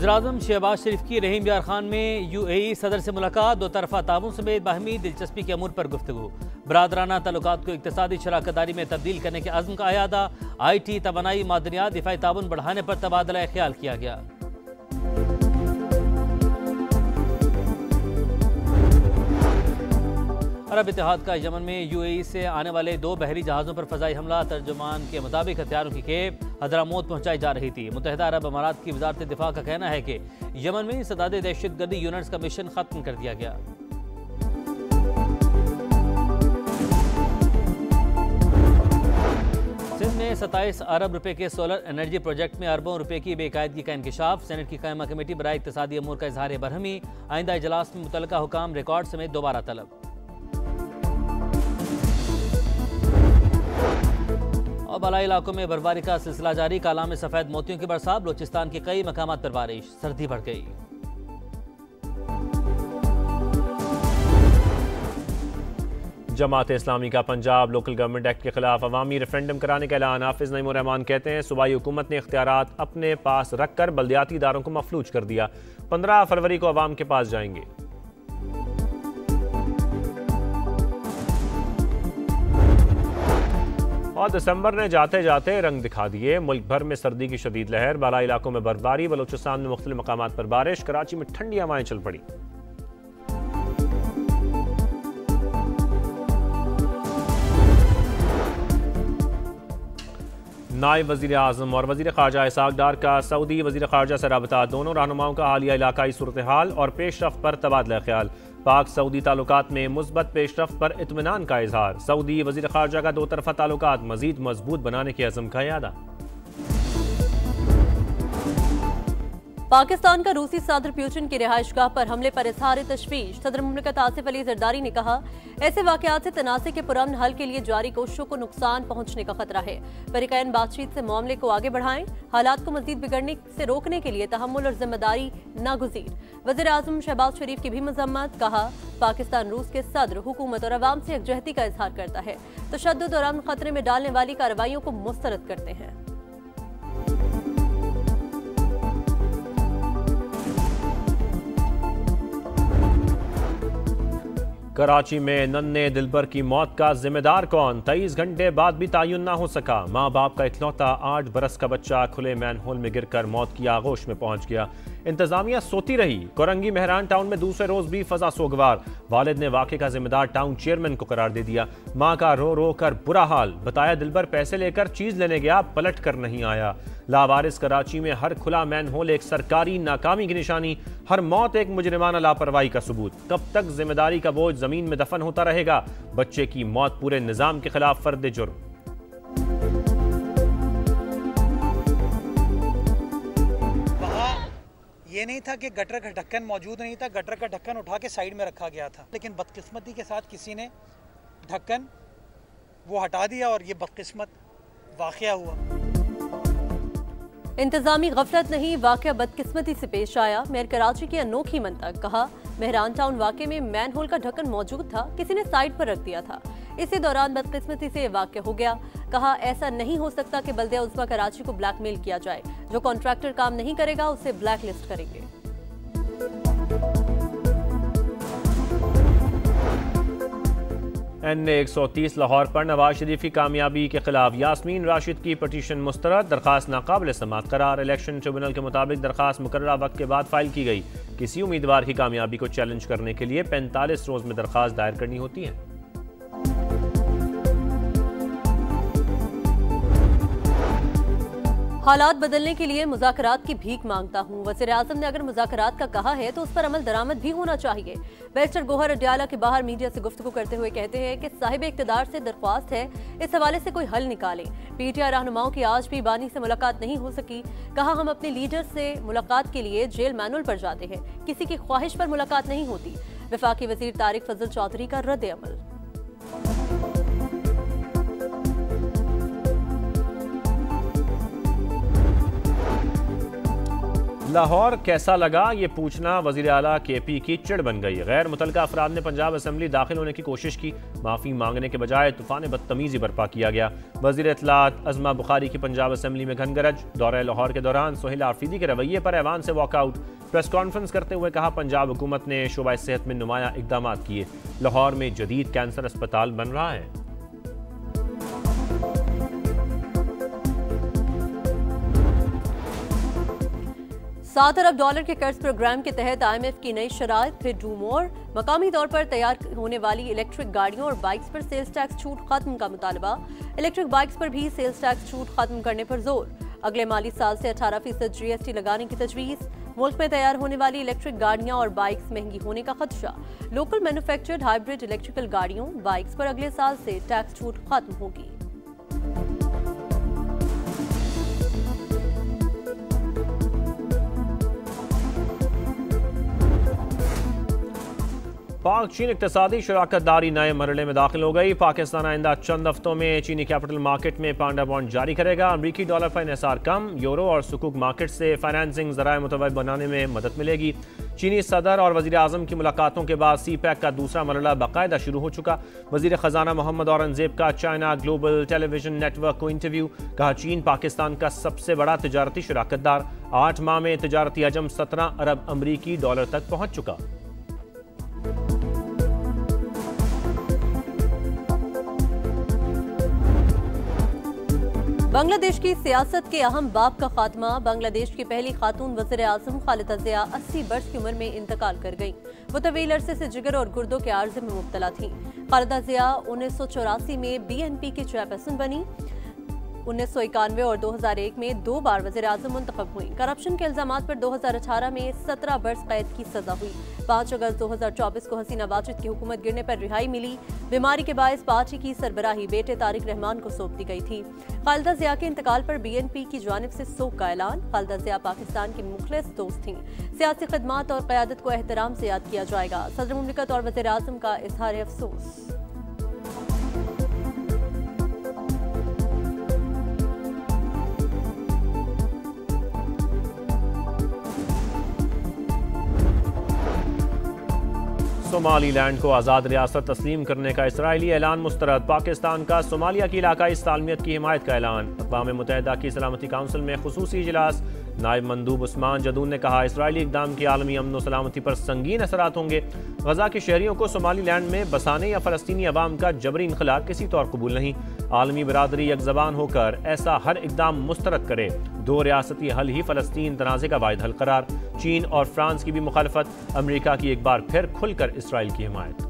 वज़ीर-ए-आज़म शहबाज शरीफ की रहीम यार खान में UAE सदर से मुलाकात, दो तरफा ताउन समेत बाहमी दिलचस्पी के अमूर पर गुफ्तगू, बरादराना तल्लुकात को इक्तिसादी शराकतदारी में तब्दील करने के अज़्म का अयादा, IT, तवानाई, मादनियात, दिफाई ताउन बढ़ाने पर तबादला ख्याल किया गया। अरब इत्तेहाद का यमन में UAE से आने वाले 2 बहरी जहाज़ों पर फ़ज़ाई हमला, तर्जुमान के मुताबिक हथियारों की खेप हज़रामौत पहुँचाई जा रही थी। मुत्तहिदा अरब अमारात की वज़ारत दिफा का कहना है कि यमन में इंसदाद दहशतगर्दी यूनिट्स का मिशन ख़त्म कर दिया गया। सिंध में 27 अरब रुपए के सोलर एनर्जी प्रोजेक्ट में अरबों रुपए की बेकायदगी का इंकशाफ, सेनेट की कायमा कमेटी बराए इक्तिसादी अमूर का इजहार बरहमी, आइंदा इजलास में मुतल्लिका हुकाम रिकॉर्ड समेत दोबारा तलब। और बालाई इलाकों में बर्फबारी का सिलसिला जारी, काला में सफेद मोतियों की बरसात, बलोचिस्तान के कई मकामात पर बारिश, सर्दी बढ़ गई। जमात इस्लामी का पंजाब लोकल गवर्नमेंट एक्ट के खिलाफ अवामी रेफरेंडम कराने का ऐलान। हाफिज नईमुर रहमान कहते हैं सूबाई हुकूमत ने इख्तियारात अपने पास रखकर बल्दियाती इदारों को मफलूज कर दिया, 15 फरवरी को अवाम के पास जाएंगे। और दिसंबर ने जाते जाते रंग दिखा दिए, मुल्क भर में सर्दी की शदीद लहर, बाला इलाकों में बर्फबारी, बलोचिस्तान में मुख्तलिफ मकामात पर बारिश, कराची में ठंडी हवाएं चल पड़ी। नायब वज़ीर आज़म और वज़ीर ख़ारजा इसहाक़ डार का सऊदी वज़ीर ख़ारजा से रबता, दोनों रहनुमाओं का हालिया इलाकाई सूरत हाल और पेशरफ्त पर तबादला ख्याल, पाक सऊदी ताल्लुकात में मुस्बत पेशरफ्त पर इत्मीनान का इजहार, सऊदी वज़ीर ख़ारजा का दो तरफ़ा ताल्लुकात मज़ीद मजबूत बनाने के अज़्म का यादा। पाकिस्तान का रूसी सदर पुतिन की रिहाइशगाह पर हमले पर इजहार तशवीश, सदर मुमलिकत आसिफ अली जरदारी ने कहा ऐसे वाक़यात से तनाज़े के पुरअमन हल के लिए जारी कोशिशों को नुकसान पहुंचने का खतरा है। फरीक़ैन बातचीत से मामले को आगे बढ़ाएं, हालात को मज़ीद बिगड़ने से रोकने के लिए तहम्मुल और जिम्मेदारी नागुज़ीर। वज़ीर-ए-आज़म शहबाज शरीफ की भी मज़म्मत, कहा पाकिस्तान रूस के सदर हुकूमत और अवाम से यकजहती का इजहार करता है, तशद्दुद और अमन खतरे में डालने वाली कार्रवाइयों को मुस्तरद करते हैं। कराची में नन्हे दिलबर की मौत का जिम्मेदार कौन, 23 घंटे बाद भी तायुन ना हो सका। माँ बाप का इकलौता 8 बरस का बच्चा खुले मैनहोल में गिरकर मौत की आगोश में पहुंच गया। इंतजामिया सोती रही। कोरंगी मेहरान टाउन में दूसरे रोज भी फजा सोगवार, वालिद ने वाक़े का जिम्मेदार टाउन चेयरमैन को करार दे दिया। माँ का रो रो कर बुरा हाल, बताया दिलबर पैसे लेकर चीज लेने गया, पलट कर नहीं आया। लावारिस कराची में हर खुला मैनहोल एक सरकारी नाकामी की निशानी, हर मौत एक मुजरिमाना लापरवाही का सबूत। कब तक जिम्मेदारी का बोझ जमीन में दफन होता रहेगा? बच्चे की मौत पूरे निजाम के खिलाफ फर्द जुर्म। ये नहीं था कि गटर का ढक्कन मौजूद नहीं था, गटर का ढक्कन उठा के साइड में रखा गया था, लेकिन बदकिस्मती के साथ किसी ने ढक्कन वो हटा दिया और ये बदकिस्मत वाक़या हुआ। इंतजामी गफलत नहीं, वाक़या बदकिस्मती से पेश आया। मेयर कराची की अनोखी मंतक, कहा मेहरान टाउन वाक़े में मैनहोल का ढक्कन मौजूद था, किसी ने साइड पर रख दिया था, इसी दौरान बदकिस्मती से वाक़या हो गया। कहा ऐसा नहीं हो सकता कि बल्दिया उज़्मा कराची को ब्लैकमेल किया जाए, जो कॉन्ट्रैक्टर काम नहीं करेगा उसे ब्लैक लिस्ट करेंगे। NA-130 लाहौर पर नवाज शरीफ की कामयाबी के खिलाफ यास्मीन राशिद की पटिशन मुस्तरद, दरखास्त नाकाबिल समाअत करार। इलेक्शन ट्रिब्यूनल के मुताबिक दरखास्त मुकर्ररा वक्त के बाद फाइल की गई। किसी उम्मीदवार की कामयाबी को चैलेंज करने के लिए 45 रोज में दरखास्त दायर करनी होती है। हालात बदलने के लिए मुज़ाकरात की भीख मांगता हूँ। वज़ीर-ए-आज़म ने अगर मुज़ाकरात का कहा है तो उस पर अमल दरामद भी होना चाहिए। बैरिस्टर गोहर अडयाला के बाहर मीडिया से गुफ्तगू करते हुए कहते हैं कि साहिब इक़्तिदार से दरख्वास्त है, इस हवाले से कोई हल निकालें। PTI रहनुमाओं की आज भी बानी से मुलाकात नहीं हो सकी। कहा हम अपने लीडर से मुलाकात के लिए जेल मैनुअल पर जाते हैं, किसी की ख्वाहिश पर मुलाकात नहीं होती। वफाकी वज़ीर तारिक फजल चौधरी का रद्द अमल। लाहौर कैसा लगा ये पूछना वजीर आला KP की चिड़ बन गई। गैर मुतलका अफराद ने पंजाब असम्बली दाखिल होने की कोशिश की, माफ़ी मांगने के बजाय तूफान बदतमीजी बर्पा किया गया। वजीर इत्तलात अज़मा बुखारी की पंजाब असम्बली में घनगरज। दौरे लाहौर के दौरान सोहेल आफरीदी के रवैये पर ऐवान से वॉकआउट। प्रेस कॉन्फ्रेंस करते हुए कहा पंजाब हुकूमत ने शोबा सेहत में नुमाया इकदाम किए। लाहौर में जदीद कैंसर अस्पताल बन रहा है। 7 अरब डॉलर के कर्ज प्रोग्राम के तहत IMF की नई शराइत, फिर डू मोर। मकामी तौर पर तैयार होने वाली इलेक्ट्रिक गाड़ियों और बाइक्स पर सेल्स टैक्स छूट खत्म का मुतालबा। इलेक्ट्रिक बाइक्स पर भी सेल्स टैक्स छूट खत्म करने पर जोर। अगले माली साल से 18% GST लगाने की तजवीज़। मुल्क में तैयार होने वाली इलेक्ट्रिक गाड़ियां और बाइक्स महंगी होने का खदशा। लोकल मैन्युफैक्चर्ड हाइब्रिड इलेक्ट्रिकल गाड़ियों, बाइक्स पर अगले साल से टैक्स छूट खत्म होगी। पाक चीन इक्तसादी शराकत दारी नए मरहले में दाखिल हो गई। पाकिस्तान आइंदा चंद हफ्तों में चीनी कैपिटल मार्केट में पांडा बॉन्ड जारी करेगा। अमरीकी डॉलर पर इन्हिसार कम। यूरो और सुकूक मार्केट से फाइनेंसिंग ज़राए मुतवज़्ज़ बनाने में मदद मिलेगी। चीनी सदर और वज़ीर आज़म की मुलाकातों के बाद CPEC का दूसरा मरहला बाकायदा शुरू हो चुका। वज़ीर ख़जाना मोहम्मद औरंगज़ेब का चाइना ग्लोबल टेलीविजन नेटवर्क को इंटरव्यू। कहा चीन पाकिस्तान का सबसे बड़ा तिजारती शराकतदार। 8 माह में तिजारती हजम 17 अरब अमरीकी डॉलर तक पहुँच चुका। बांग्लादेश की सियासत के अहम बाब का खात्मा। बांग्लादेश की पहली खातून वज़ीर आज़म खालिदा ज़िया 80 वर्ष की उम्र में इंतकाल कर गईं। वो तवील अरसे से जिगर और गुर्दों के आर्जे में मुब्तला थीं। खालिदा ज़िया 1984 में BNP की चेयरपर्सन बनी। 1991 और 2001 में 2 बार वज़ीर आज़म मुंतखब हुई। करप्शन के इल्जामात पर 2018 में 17 वर्ष कैद की सजा हुई। 5 अगस्त 2024 को हसीना वाजिद की हुकूमत गिरने पर रिहाई मिली। बीमारी के बायस पार्टी की सरबराही बेटे तारिक रहमान को सौंप दी गई थी। खालिदा ज़िया के इंतकाल पर BNP की जानिब से सोग का ऐलान। खालिदा ज़िया पाकिस्तान की मुखलिस दोस्त थीं। सियासी खिदमात और क़यादत को एहतराम से याद किया जाएगा। सदर मुमलिकत और वज़ीर आज़म का इज़हार अफसोस। सोमालीलैंड को आज़ाद रियासत तस्लीम करने का इसराइली ऐलान मुस्तरद। पाकिस्तान का सोमालिया की इलाकाई सालमियत की हिमायत का ऐलान। अक़वाम मुत्तहिदा की सलामती काउंसिल में खुसूसी इजलास। नायब मंदूब उस्मान जदून ने कहा इसराइली इक़दाम की आलमी अमन व सलामती पर संगीन असरात होंगे। गजा के शहरियों को सोमालीलैंड में बसाने या फ़लस्तीनी अवाम का जबरी इनखला किसी तौर कबूल नहीं। आलमी बरादरी एक ज़बान होकर ऐसा हर इक़दाम मुस्तरद करे। 2 रियासती हल ही फ़लस्तीन तनाज़े का वाहिद हल करार। चीन और फ्रांस की भी मुखालफत। अमरीका की एक बार फिर खुलकर इसराइल की हिमायत।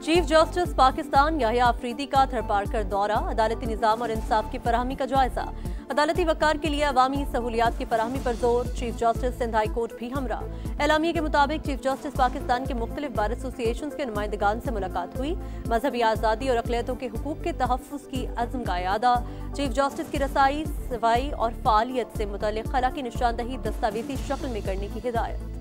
चीफ जस्टिस पाकिस्तान याहिया अफरीदी का थरपारकर दौरा। अदालती निज़ाम और इंसाफ की फराहमी का जायजा। अदालती वक़ार के लिए अवामी सहूलियात की फराहमी पर जोर। Chief justice Sindh high court भी हमरा। एलामिया के मुताबिक चीफ जस्टिस पाकिस्तान के मुख्तलिफ बार एसोसिएशन के नुमाइंदगान से मुलाकात हुई। मजहबी आज़ादी और अक़लियतों के हुकूक के तहफ़्फ़ुज़ की अज़्म का यादा। चीफ जस्टिस की रसाई, सफाई और फ़ालियत से मुतल्लिक़ खला की निशानदही दस्तावेज़ी शक्ल में करने की हिदायत।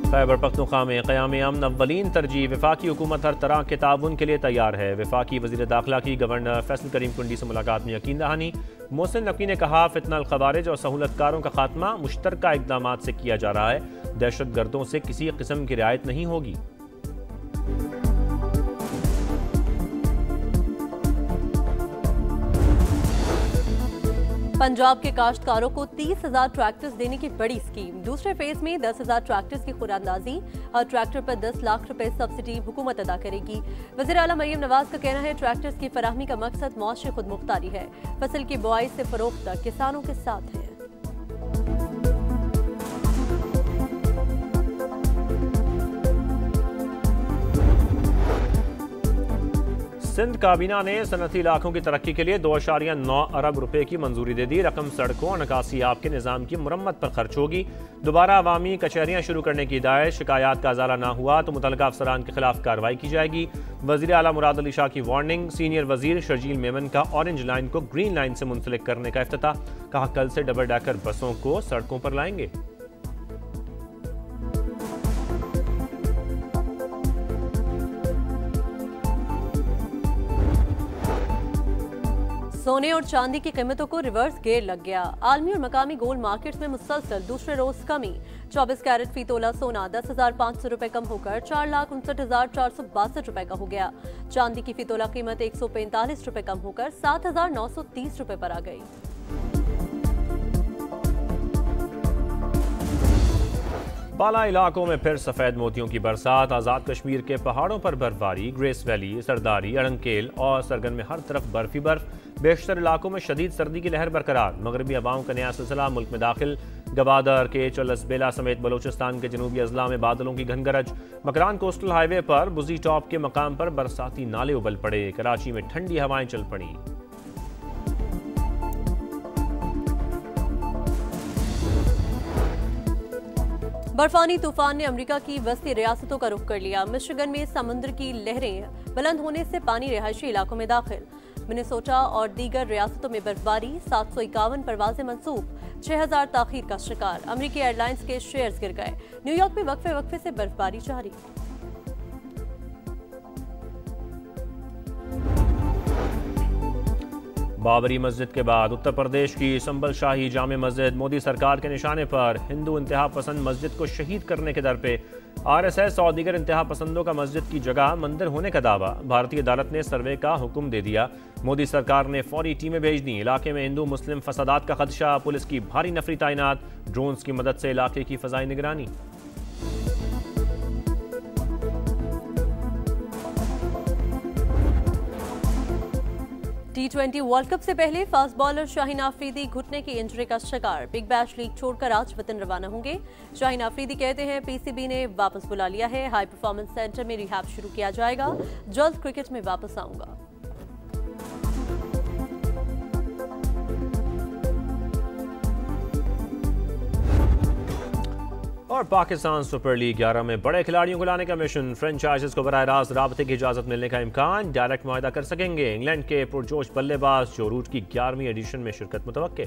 खैबर पख्तूनख्वा में क़याम अमन अव्वलीन तरजीह। वफाकी हुकूमत हर तरह के ताउन के लिए तैयार है। वफाकी वज़ीर दाखिला की गवर्नर फैसल करीम कुंडी से मुलाकात में यकीन दहानी। मोहसिन नकवी ने कहा फितना अल ख़वारिज और सहूलतकारों का खात्मा मुश्तरका इक़दामात से किया जा रहा है। दहशत गर्दों से किसी किस्म की रियायत नहीं होगी। पंजाब के काश्तकारों को 30,000 ट्रैक्टर्स देने की बड़ी स्कीम। दूसरे फेज में 10,000 ट्रैक्टर्स की खुरांदाजी। हर ट्रैक्टर पर 10 लाख रुपए सब्सिडी हुकूमत अदा करेगी। वज़ीर आला मरियम नवाज का कहना है ट्रैक्टर्स की फराहमी का मकसद मौशी खुद मुख्तारी है। फसल की बुआई से फरोख्त तक किसानों के साथ है। सिंध काबीना ने सनती इलाकों की तरक्की के लिए 2.9 अरब रुपए की मंजूरी दे दी। रकम सड़कों और निकासी आब के निज़ाम की मुरम्मत पर खर्च होगी। दोबारा अवामी कचहरियाँ शुरू करने की हिदायत। शिकायत का अजाला ना हुआ तो मुतल्लिका अफसरान के खिलाफ कार्रवाई की जाएगी। वज़ीर आला मुराद अली शाह की वार्निंग। सीनियर वज़ीर शर्जील मेमन का ऑरेंज लाइन को ग्रीन लाइन से मुंसलिक करने का इफ्तिताह। कहा कल से डबल डेकर बसों को सड़कों पर लाएंगे। सोने और चांदी की कीमतों को रिवर्स गेयर लग गया। आलमी और मकामी गोल्ड मार्केट्स में मुसलसल दूसरे रोज कमी। 24 कैरेट फी तोला सोना 10,500 रुपए कम होकर 4,59,462 रुपए का हो गया। चांदी की फी तोला कीमत 145 रुपए कम होकर 7,930 रुपए पर आ गई। बाला इलाकों में फिर सफेद मोतियों की बरसात। आजाद कश्मीर के पहाड़ों पर बर्फबारी। ग्रेस वैली, सरदारी, अड़ंकेल और सरगन में हर तरफ बर्फ ही बर्फ। बेशतर इलाकों में शदीद सर्दी की लहर बरकरार। मगरबी हवाओं का नया सिलसिला मुल्क में दाखिल। गवादर, केच और लसबेला समेत बलोचिस्तान के जनूबी अजला में बादलों की घनगरज। मकरान कोस्टल हाईवे पर बुजी टॉप के मकाम पर बरसाती नाले उबल पड़े। कराची में ठंडी हवाएं चल पड़ी। बर्फानी तूफान ने अमेरिका की वस्ती रियासतों का रुख कर लिया। मिशिगन में समुद्र की लहरें बुलंद होने से पानी रिहायशी इलाकों में दाखिल। मिनेसोटा और दीगर रियासतों में बर्फबारी। 751 परवाजें मंसूब। 6000 ताखीर का शिकार। अमेरिकी एयरलाइंस के शेयर्स गिर गए। न्यूयॉर्क में वक्फे वक्फे से बर्फबारी जारी। बाबरी मस्जिद के बाद उत्तर प्रदेश की संबल शाही जामे मस्जिद मोदी सरकार के निशाने पर। हिंदू इंतहा पसंद मस्जिद को शहीद करने के दर पे। आरएसएस और दीगर इंतहा पसंदों का मस्जिद की जगह मंदिर होने का दावा। भारतीय अदालत ने सर्वे का हुक्म दे दिया। मोदी सरकार ने फौरी टीमें भेज दी। इलाके में हिंदू मुस्लिम फसादात का खदशा। पुलिस की भारी नफरी तैनात। ड्रोन्स की मदद से इलाके की फजाई निगरानी। T20 वर्ल्ड कप से पहले फास्ट बॉलर शाहीन आफरीदी घुटने की इंजरी का शिकार। बिग बैश लीग छोड़कर आज वतन रवाना होंगे। शाहीन आफरीदी कहते हैं पीसीबी ने वापस बुला लिया है। हाई परफॉर्मेंस सेंटर में रिहैब शुरू किया जाएगा। जल्द क्रिकेट में वापस आऊंगा। और पाकिस्तान सुपर लीग 11 में बड़े खिलाड़ियों को लाने का मिशन। फ्रेंचाइजेस को बराह रास्त राबते की इजाजत मिलने का इम्कान। डायरेक्ट मुआहदा कर सकेंगे। इंग्लैंड के पुरजोश बल्लेबाज जो रूट की 11वीं एडिशन में शिरकत मुतवक्के।